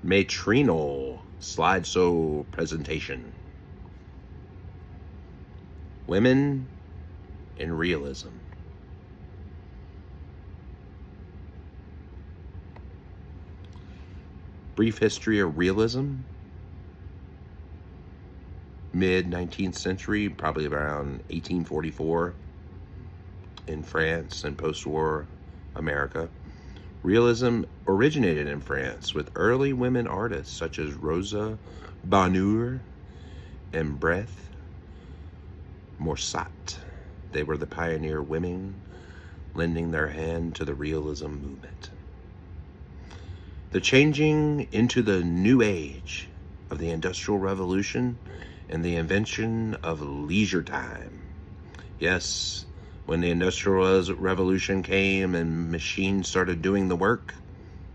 matrinal slideshow presentation. Women in Realism. Brief history of realism. Mid-19th century, probably around 1844 in France and post-war America. Realism originated in France with early women artists such as Rosa Bonheur and Breth Morsat. They were the pioneer women lending their hand to the realism movement. The changing into the new age of the Industrial Revolution and the invention of leisure time. Yes, when the Industrial Revolution came and machines started doing the work,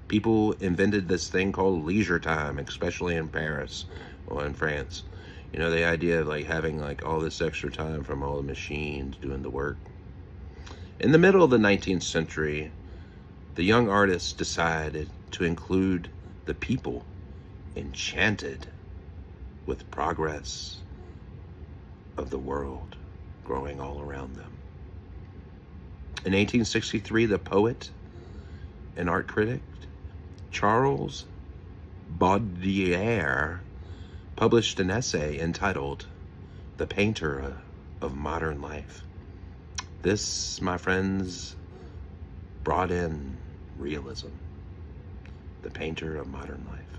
people invented this thing called leisure time, especially in Paris or in France. You know, the idea of like having like all this extra time from all the machines doing the work. In the middle of the 19th century, the young artists decided to include the people enchanted with progress of the world growing all around them. In 1863, the poet and art critic Charles Baudelaire published an essay entitled "The Painter of Modern Life." This, my friends, brought in realism, the painter of modern life.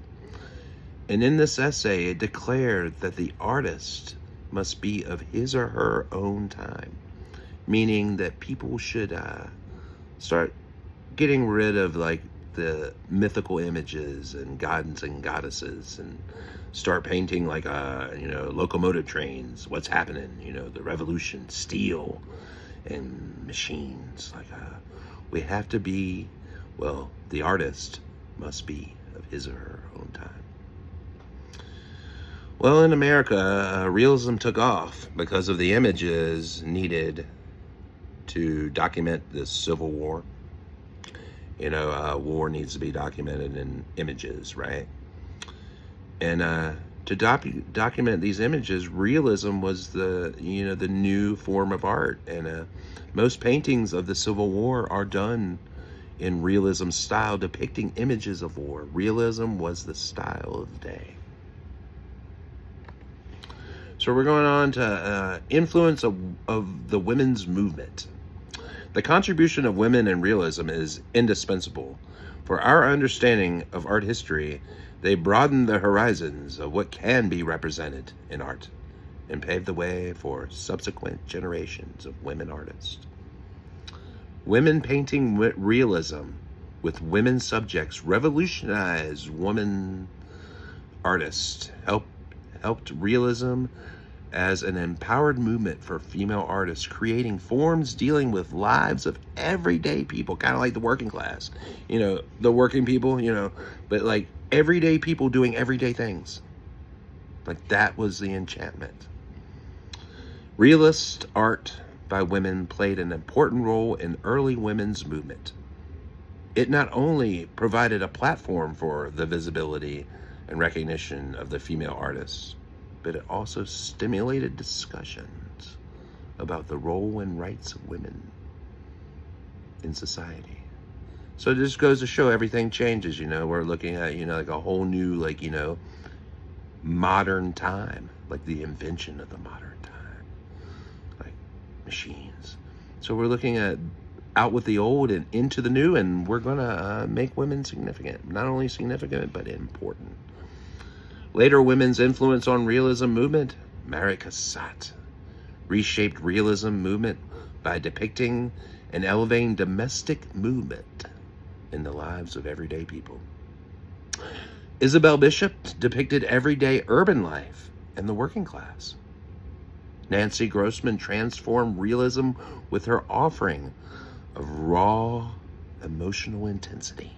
And in this essay, it declared that the artist must be of his or her own time, meaning that people should start getting rid of like the mythical images and gods and goddesses and start painting like locomotive trains, what's happening, the revolution, steel and machines. We have to be, the artist must be of his or her own time. Well, in America, realism took off because of the images needed to document the Civil War. War needs to be documented in images, right? And to document these images, realism was the new form of art. And most paintings of the Civil War are done in realism style, depicting images of war. Realism was the style of the day. So we're going on to influence of the women's movement. The contribution of women in realism is indispensable. For our understanding of art history, they broaden the horizons of what can be represented in art and pave the way for subsequent generations of women artists. Women painting realism with women subjects revolutionized women artists, helped realism as an empowered movement for female artists, creating forms dealing with lives of everyday people, kind of like the working class, the working people, but like everyday people doing everyday things. Like that was the enchantment. Realist art by women played an important role in early women's movement. It not only provided a platform for the visibility and recognition of the female artists, but it also stimulated discussions about the role and rights of women in society. So it just goes to show everything changes, we're looking at, like a whole new, modern time, like the invention of the modern time, like machines. So we're looking at out with the old and into the new, and we're gonna make women significant, not only significant, but important. Later, women's influence on realism movement, Marie Cassatt reshaped realism movement by depicting and elevating domestic movement in the lives of everyday people. Isabel Bishop depicted everyday urban life and the working class. Nancy Grossman transformed realism with her offering of raw emotional intensity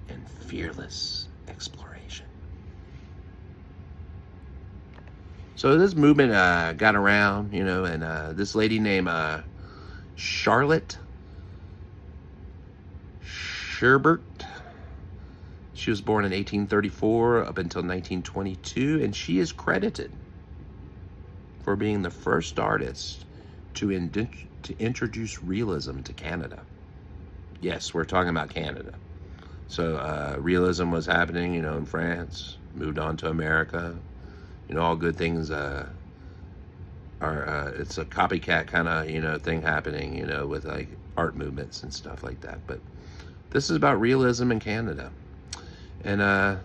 and fearless exploration. So this movement got around, and this lady named Charlotte Sherbert, She was born in 1834 up until 1922, and she is credited for being the first artist to introduce realism to Canada. Yes, we're talking about Canada. So realism was happening, in France, moved on to America. All good things are, it's a copycat kind of, thing happening, with like art movements and stuff like that. But this is about realism in Canada. And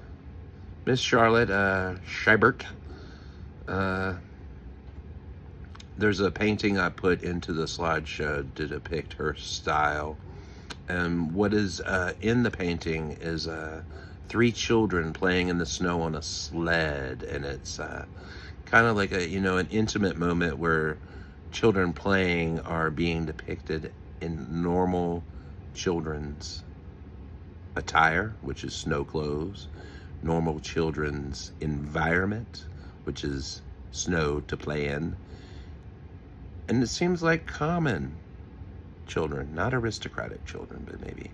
Miss Charlotte Scheibert, there's a painting I put into the slideshow to depict her style. And what is in the painting is 3 children playing in the snow on a sled. And it's kind of like an intimate moment where children playing are being depicted in normal children's attire, which is snow clothes, normal children's environment, which is snow to play in. And it seems like common children, not aristocratic children, but maybe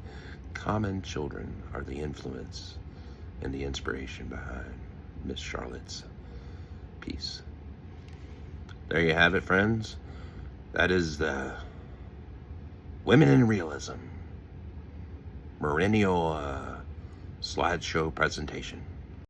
common children are the influence and the inspiration behind Miss Charlotte's piece. There you have it, friends. That is the Women in Realism Millennial slideshow presentation.